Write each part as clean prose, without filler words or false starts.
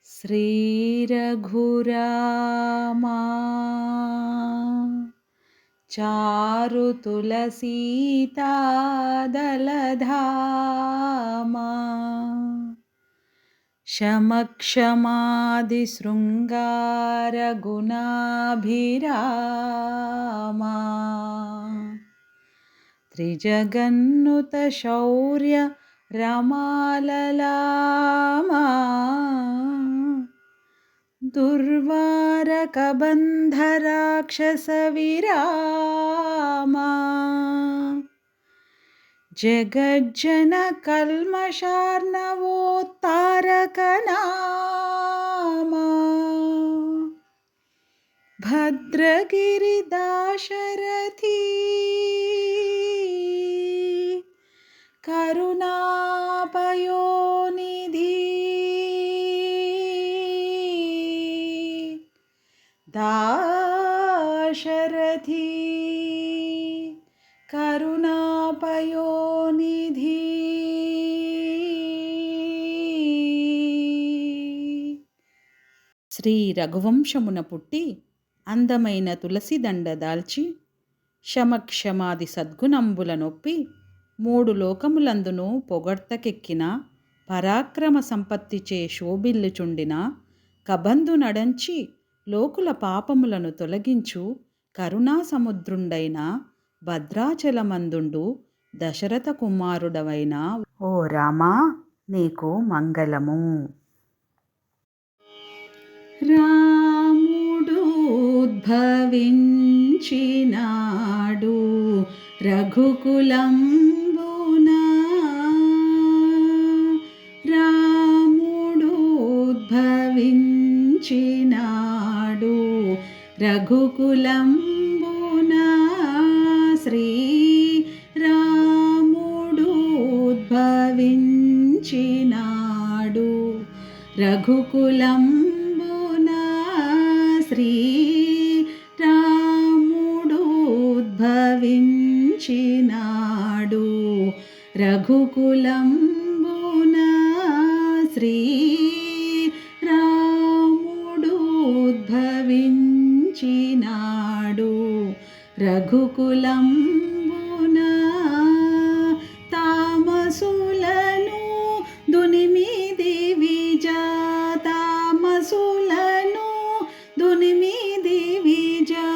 श्रीरघुरामा चारुतुलसीतादलधामा शमक्षमादिशृङ्गारगुणाभिरामा त्रिजगन्नुतशौर्य रमाललामा दुर्वारकबन्धराक्षसविरामा जगज्जनकल्मषार्णवोत्तारकनामा भद्रगिरिदाशरथी करुणापयोनिधि दाशरथी करुणापयोनिधि। శ్రీ రఘువంశమున పుట్టి అందమైన తులసిదండ దాల్చి శమక్షమాది సద్గుణంబుల నొప్పి మూడు లోకములందును పొగడ్తకెక్కిన పరాక్రమ సంపత్తిచే శోభిల్లుచుండిన కబంధు నడంచి లోకుల పాపములను తొలగించు కరుణాసముద్రుండైన భద్రాచలమందుండు దశరథ కుమారుడవైన ఓ రామా నీకు మంగళము. రాముడోద్భవించినాడు రఘుకులంబున, రాముడోద్భవించినాడు రఘుకులంబున, శ్రీ రాముడోద్భవించినాడు రఘుకులంబున, శ్రీ రాముడోద్భవించినాడు రఘుకులంబున, శ్రీ రాముడోద్భవించినాడు రఘుకులంబున. తామసులను దునిమిది విజా, తామసులను దునిమిది విజా,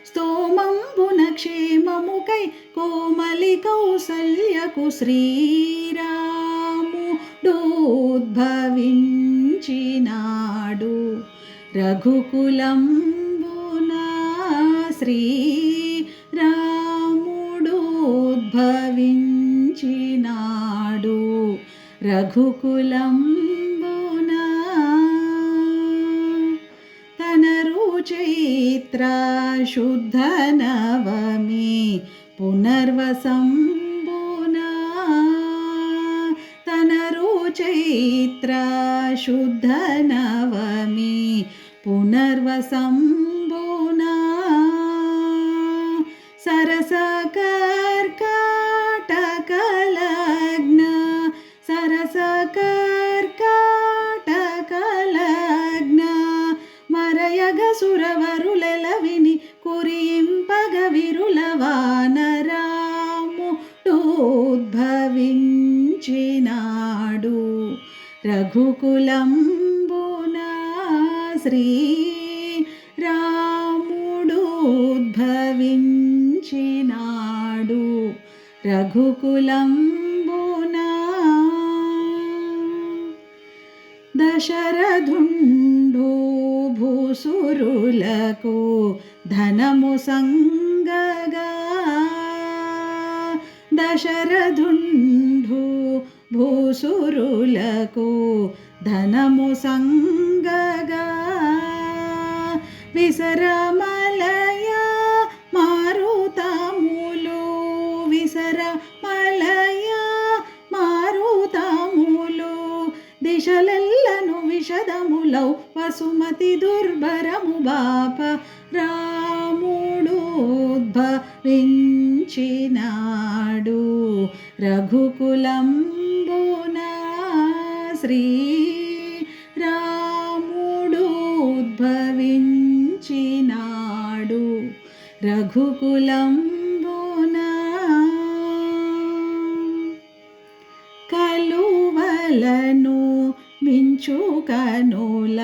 స్తోమంబున క్షేమముకై కోమలి కౌసల్యకు శ్రీరాముడోద్భవించినాడు రఘుకులంబున, శ్రీ రాముడోద్భవించినాడు రఘుకులంబున. తనరు చైత్ర శుద్ధ నవమి పునర్వసంబున, తనరు చైత్ర శుద్ధ నవమి పునర్వసంబున, సరసకర్కాటకలగ్న, సరసకర్కాటకలగ్న మరయగ సురవరులెలవిని కురింపగ విరుల వానరాముడోద్భవించినాడు రఘుకులంబున, శ్రీ రాముడోద్భవించినాడు రఘుకులంబున. దశరథుండు భూసురులకు ధనము సంగగా, దశరథుండు భూసురులకు ధనము సంగగా, విసరమలయ మారుతములు, విసరమలయ మారుతములు దిశలెల్లను విషదములౌ వసుమతి దుర్భరము బాప, రాముడోద్భవించినాడు రఘుకులంబున, శ్రీ రాముడోద్భవించినాడు రఘుకులంబునా కలువలను మించు కనుల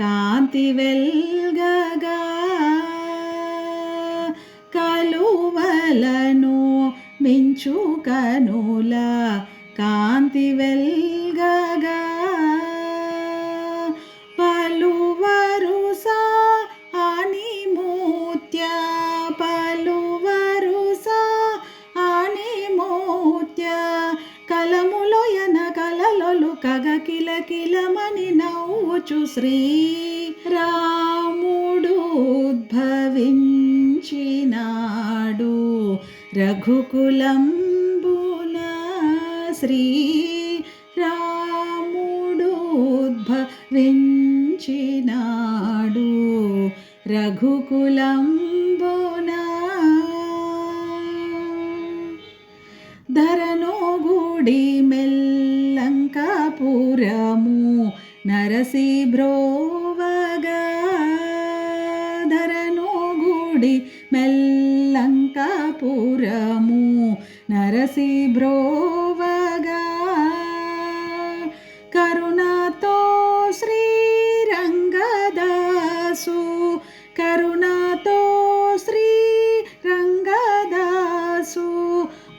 కాంతి వెల్గగా కలువలను మించు కనుల కాంతి వెల్గగా పలువరుస ఆనిమూత్య పలువరుస ఆనిమూత్య కలములోయన కలలొలు కగ కిల కిలమని నవ్వుచు శ్రీ రాముడు ఉద్భవించినాడు రఘుకులంబున శ్రీ రాముడు ఉద్భవించినాడు రఘుకులంబున ధరనోగుడి మెల్లంకాపురము నరసి బ్రోవగా ధరనోగుడి మెల్లంకాపురము నరసి బ్రోవగా కరుణతో శ్రీరంగదాసు కరుణతో శ్రీరంగదాసు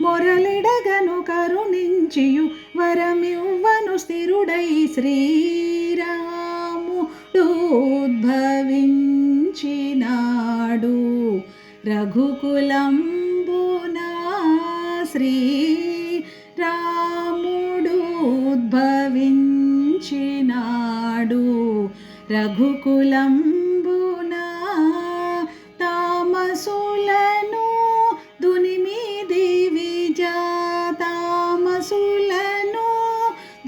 మొరలిడగను కరుణించియు వరమివ్వను స్థిరుడై శ్రీరాముడు ఉద్భవించినాడు రఘుకులంబున శ్రీరాముడు ఉద్భవించినాడు రఘుకులంబున తామసులను దునిమిది విజ తామసులను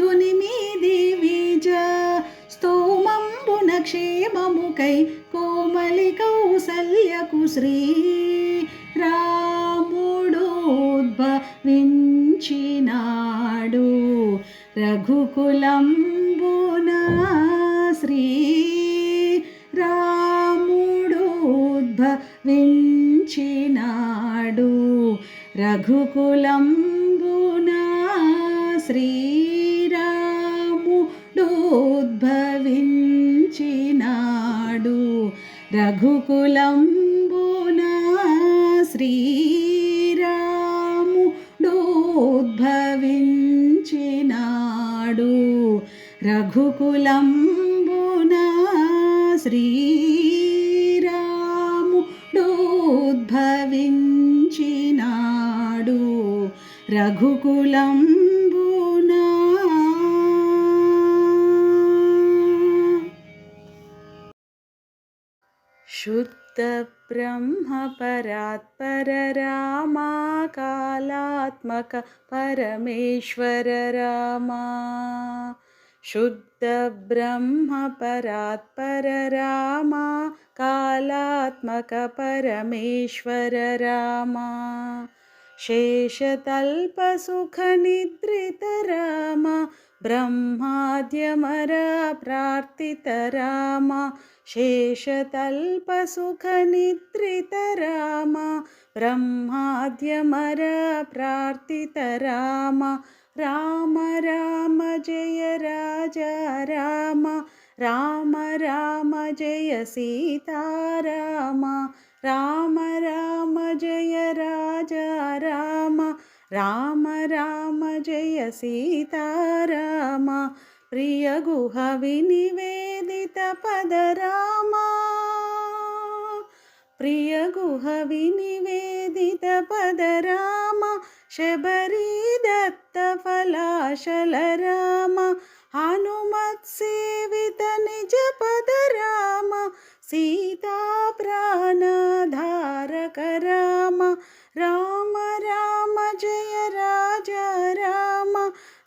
దునిమిది విజ స్తోమంబున క్షేమముకై కోమలి కౌసల్యకు శ్రీ రాముడు ఉద్భవించినాడు రఘుకులంబున శ్రీ రాముడు ఉద్భవించినాడు రఘుకులంబున శ్రీరాముడు ఉద్భవించినాడు రఘుకులంబున శ్రీరాముడు ఉద్భవించినాడు రఘుకులంబున శ్రీరాముడు ఉద్భవించినాడు రఘుకులంబున శుద్ధ బ్రహ్మ పరాత్పర రామా కాలాత్మక పరమేశ్వర రామా శుద్ధ బ్రహ్మ పరాత్పర రామా కాలాత్మక పరమేశ్వర రామా శేషతల్ప సుఖ నిద్రిత రామ బ్రహ్మాద్యమర ప్రార్థిత రామ శేషతల్ప సుఖ నిద్రిత రామ బ్రహ్మాద్యమర ప్రార్థిత రామ రామ రామ జయ రాజా రామ రామ రామ జయ సీతారామ రామ రామ జయ రాజా రామ రామ రామ జయ సీతారామ ప్రియ గుహ వినివేదిత పద రామ ప్రియ గుహ వినివేదిత పద రామ శబరీ దత్త ఫలాశల రామ హనుమత్ సేవిత నిజ పద రామ సీతా ప్రాణధారక రామ రామ రామ జయ రాజా రామ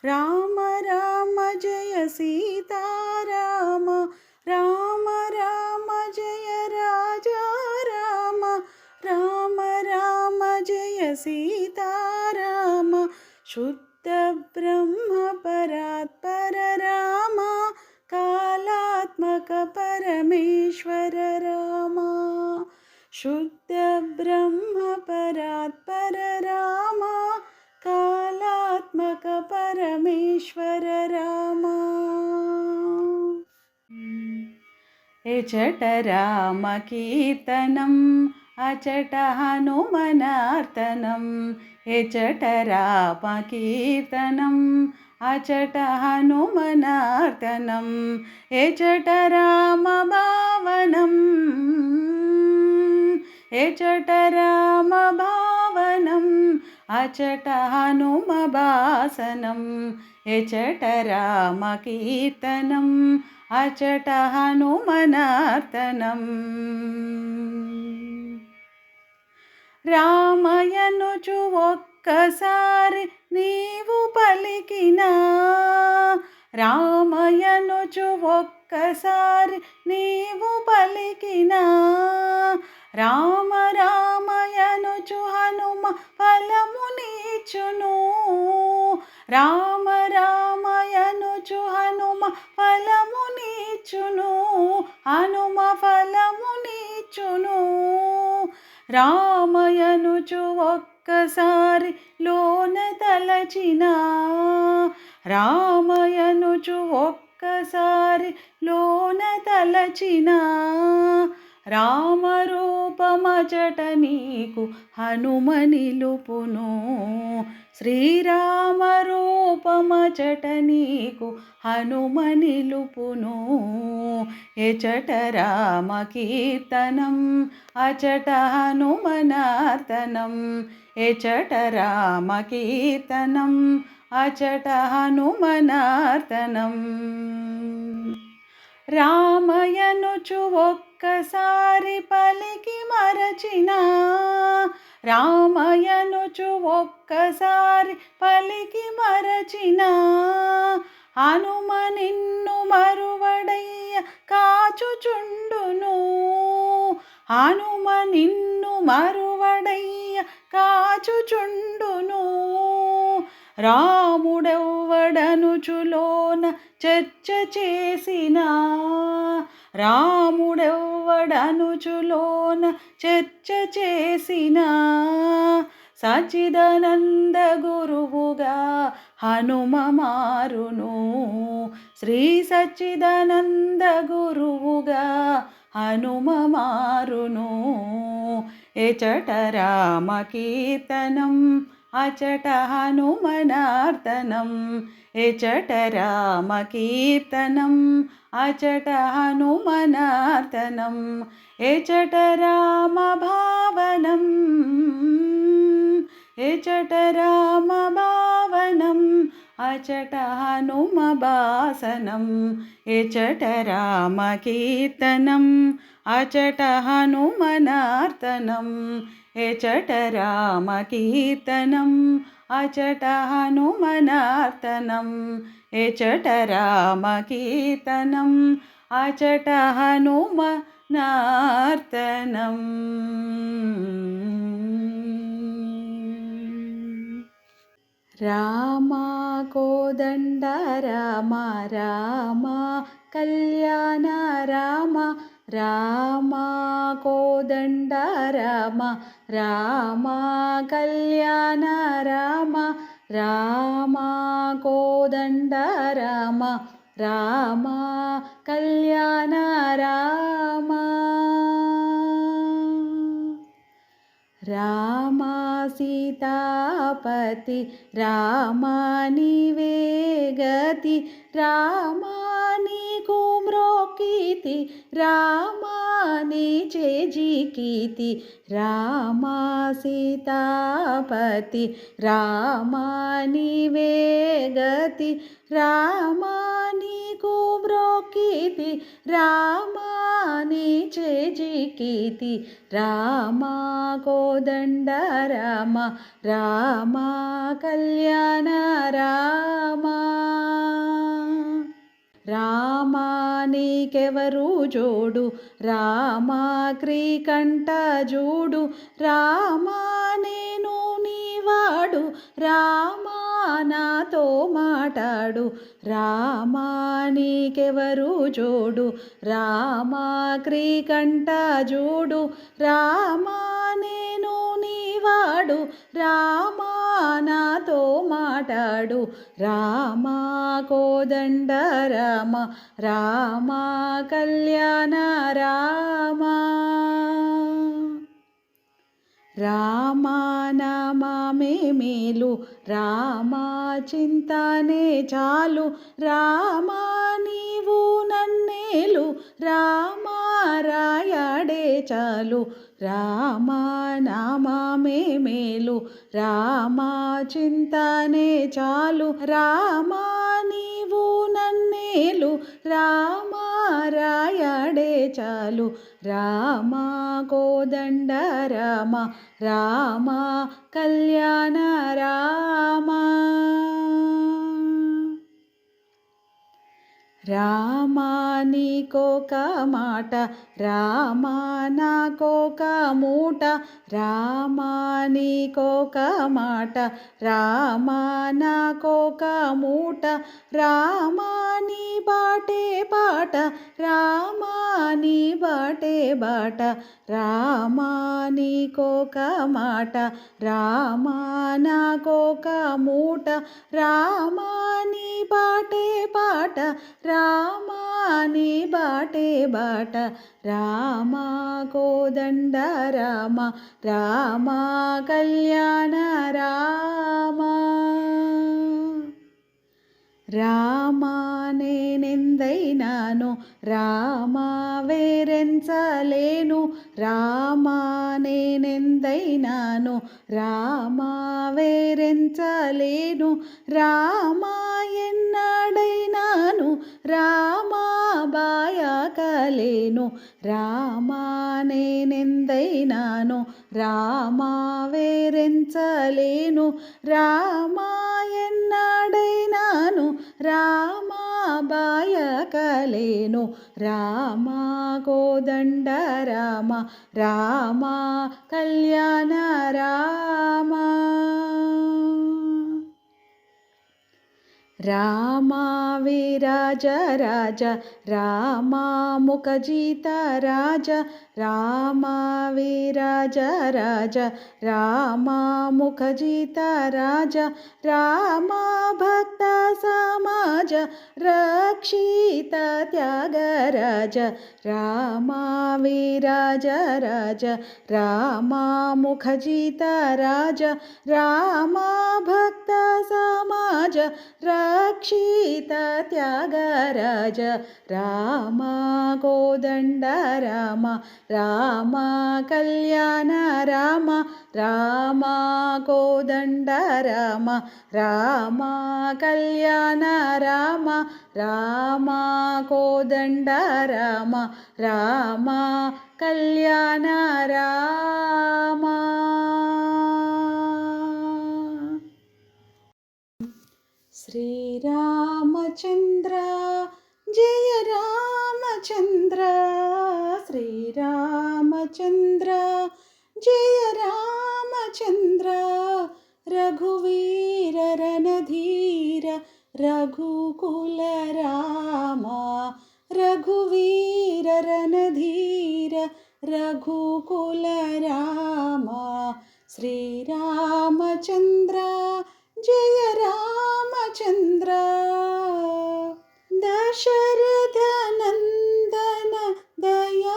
రామ రామ జయ సీతారామ రామ రామ జయ రాజా రామ రామ రామ జయ సీతారామ శుద్ధ బ్రహ్మ పరాత్పర రామ కాలాత్మక పరమేశ్వర రామ శుద్ధ బ్రహ్మ పరాత్పర రామ కాళాత్మక పరమేశ్వర రామ. ఎచట రామ కీర్తనం అచట హనుమనార్తనం. ఎచట రామ కీర్తనం అచట హనుమనార్తనం. ఎచట రామ భావనం ఎచట రామ భావనం అచట హనుమ భాసనం. ఎచట రామ కీర్తనం అచట హనుమనార్తనం. రామయనుచు ఒక్కసారి నీవు పలికినా రామయనుచు ఒక్కసారి నీవు పలికినా రామ రామయనుచు హనుమ ఫలమునిచ్చును. రామ రామయనుచు హనుమ ఫలమునిచ్చును. హనుమ ఫలమునిచ్చును. రామయనుచు ఒక్కసారి లోన తలచిన రామయనుచు ఒక్కసారి లోన తలచిన రామరూపమచట నీకు హనుమ నిలుపును. శ్రీరామ రూపమచట నీకు హనుమ నిలుపును. ఎచట రామ కీర్తనం అచట హనుమనార్తనం. ఎచట రామ కీర్తనం అచట హనుమనార్తనం. రామయనుచు ఒక్కసారి పలికి మరచిన రామయనుచు ఒక్కసారి పలికి మరచిన హనుమ నిన్ను మరువడయ్య కాచుచుండును. హనుమ నిన్ను మరువడయ్య కాచుచుండును. రాముడెవ్వడనుచులోన చర్చ చేసిన రాముడెవ్వడనుచులోన చర్చ చేసిన సచ్చిదానంద గురువుగా హనుమ మారును. శ్రీ సచ్చిదానంద గురువుగా హనుమ మారును. ఎచట రామ కీర్తనం అచట హనుమనార్తనం. ఎచట రామ కీర్తనం అచట హనుమనార్తనం. ఎచట రామ భావనం ఎచట రామ భావనం అచట హనుమ భాసనం. ఎచట రామ కీర్తనం అచట హనుమనార్తనం. ఎచట రామ కీర్తనం అచట హనుమనార్తనం. ఎచట రామ కీర్తనం అచట హనుమనార్తనం. రామ కోదండ రామ రామ కళ్యాణ రామ రామ కోదండ రామ రామ కళ్యాణ రామ రామ కోదండ రామ రామ కళ్యాణ రామ. రామ సీతాపతి రామ నీవే గతి రామ నీకు మ్రోకితి రామ నీ చేజికితి రామ సీతాపతి రామ నీవే గతి రామ నీకు మ్రోకితి రామ నీ చేజికితి రామ కోదండ రామ రామ కళ్యాణ రామ. రామ నీకెవరు జోడు రామ క్రీకంఠ జూడు రామ నేను నీవాడు రామ నాతో మాటాడు రామ నీకెవరు జోడు రామ క్రీకంఠ జూడు రామ నేను వాడు రామా నాతో మాటాడు రామా కోదండ రామ రామా కళ్యాణ రామా రామా నామమే మేలు రామా చింతనే చాలు రామా నీవు నన్నేలు రామా రాయడే చాలు రామా నామమే మేలు రామా చింతనే చాలు రామా నీవు నన్నేలు రామా రాయడే చాలు రామా కోదండ రామ రామా కళ్యాణ రామా రామా నీకొక మాట రామా నాకొక మూట రామా నీకొక మాట రామా నాకొక మూట రామా నీ బాటే పాట రామా నీ బాటే బాట రామా నీకొక మాట రామా నాకొక మూట రామా నీ బాటే పాట రామా నీ బాటే బాట రామా కోదండ రామ రామా కళ్యాణ రామా రామా నేనెందైనాను రామా వేరెంచలేను రామా నేనెందైనాను రామా వేరెంచలేను రామా ఎన్నడైనాను రామా బాయకలేను రామా నేనెందైనాను రామా వేరెంచలేను రామా ఎన్నడైనాను రామా బాయకలేను రామా కోదండ రామ రామా కళ్యాణ రామా రామా విరాజ రాజ రామా ముఖజిత రాజ రామా విరాజ రాజ రామా ముఖజిత రాజ రామా భక్త సమాజ రక్షిత త్యాగరాజ రామా విరాజ రాజ రామా ముఖజిత రాజ రామా భక్త సమాజ రక్షిత త్యాగరాజ రామా కోదండ రామ రామా కళ్యాణ రామ రామా కోదండ రామ రామా కళ్యాణ రామ రామా కోదండ రామ రామా కళ్యాణ రామ శ్రీరామచంద్ర జయ రామచంద్ర శ్రీరామచంద్ర జయ రామచంద్ర రఘువీర రణధీర రఘుకుల రామ రఘువీర రణధీర రఘుకుల రామ శ్రీరామచంద్ర జయ రామచంద్ర దశరథ నందన దయాభిరామ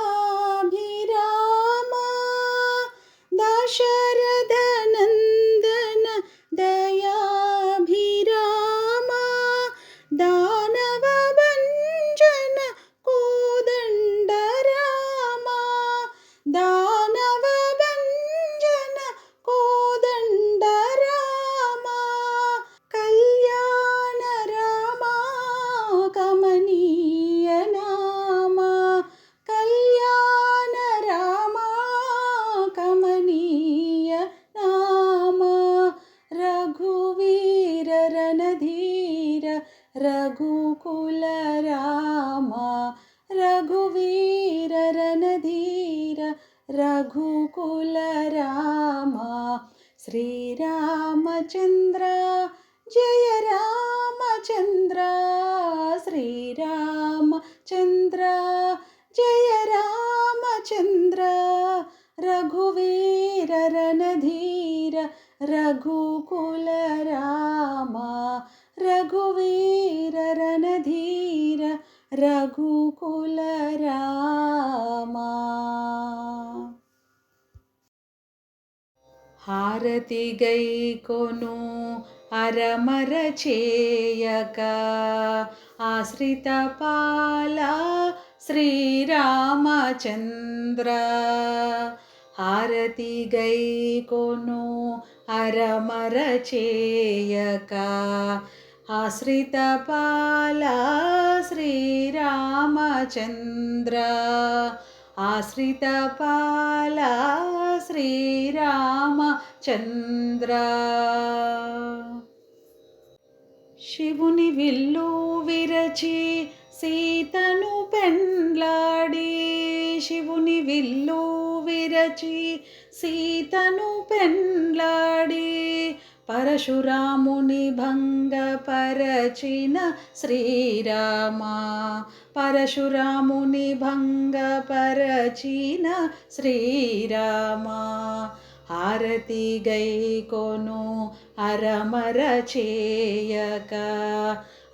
దశరథ నందన దయాభిరామ దానవ భంజన కోదండ రామ దానవ భంజన కోదండ రామ కళ్యాణ రామ కమనీయ నామ కళ్యాణ రామ కమనీయ నామ రఘువీర రణధీర రఘుకుల రామ రఘువీర రణధీర రఘుకుల రామ శ్రీరామచంద్ర జయ రామచంద్ర శ్రీరామచంద్ర జయ రామచంద్ర రఘువీర రణధీర రఘుకుల రామ రఘువీర రణధీర రఘుకుల రామ. హారతి గై కొను అరమర చేయక ఆశ్రిత పాల శ్రీరామచంద్ర. హారతి గై కొను అరమర చేయక ఆశ్రిత పాల శ్రీరామచంద్ర. ఆశ్రిత పాల శ్రీరామచంద్ర. శివుని విల్లు విరచి సీతను పెండ్లాడి. శివుని విల్లు విరచి సీతను పెండ్లాడి పరశురాముని భంగపరచిన శ్రీరామ. పరశురాముని భంగపరచిన శ్రీరామ. హారతి గై కొను అరమర చేయక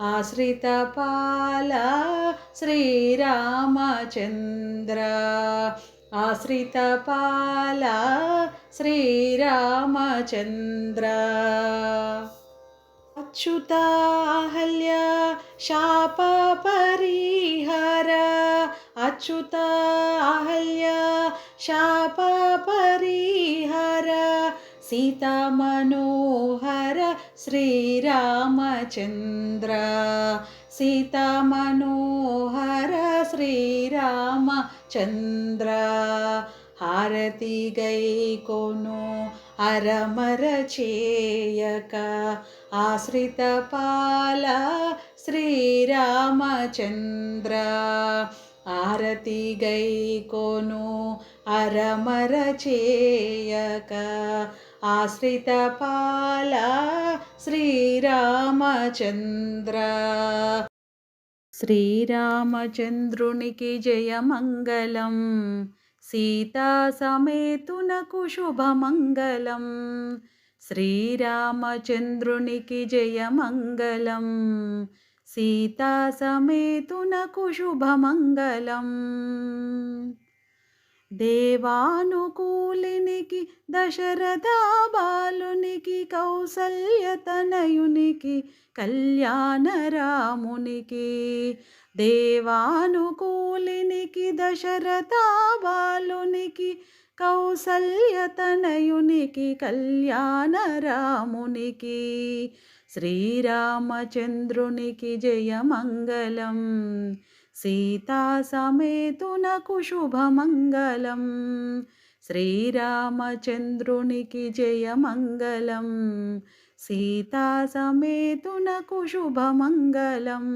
ఆశ్రిత పాల శ్రీరామచంద్ర. ఆశ్రిత పాల శ్రీరామచంద్ర. అచ్యుత అహల్య శాప పరిహార. అచ్యుత అహల్య శాప పరిహార సీతా మనోహర శ్రీరామచంద్ర. సీతా మనోహర శ్రీరామచంద్ర. హారతి గై కొను అరమర చేయక ఆశ్రిత పాల శ్రీరామచంద్ర. హారతి గై కొను అరమర చేయక ఆశ్రిత పాల శ్రీరామచంద్ర. శ్రీరామచంద్రునికి జయమంగళం. సీతా సమేతునకు శుభమంగళం. శ్రీరామచంద్రునికి జయమంగళం. సీతా సమేతునకు శుభమంగళం. దేవానుకూలినికి దశరథ బాలునికి కౌసల్యతనయునికి కళ్యాణ రామునికి. దేవానుకూలినికి దశరథ బాలునికి కౌసల్యతనయునికి కళ్యాణ రామునికి. శ్రీరామచంద్రునికి జయమంగళం. సీతా సమేతునకు శుభమంగళం. శ్రీరామచంద్రునికి జయమంగళం. సీతా సమేతునకు శుభమంగళం.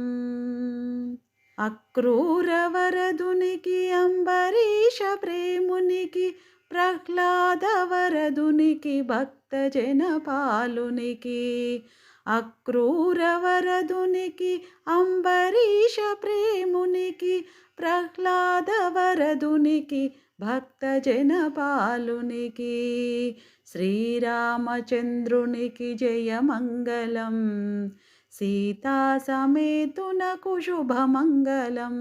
అక్రూర వరదునికి అంబరీష ప్రేమునికి ప్రహ్లాద వరదునికి భక్తజన పాలునికి. అక్రూర వరదునికి అంబరీష ప్రేమునికి ప్రహ్లాద వరదునికి భక్తజన పాలునికి. శ్రీరామచంద్రునికి జయమంగళం. సీతా సమేతునకు శుభమంగళం.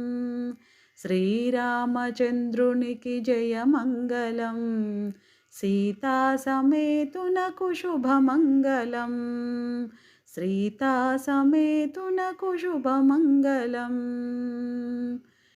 శ్రీరామచంద్రునికి జయమంగళం. సీతా సమేతునకు శుభమంగళం. సీతా సమేతునకు శుభమంగళం.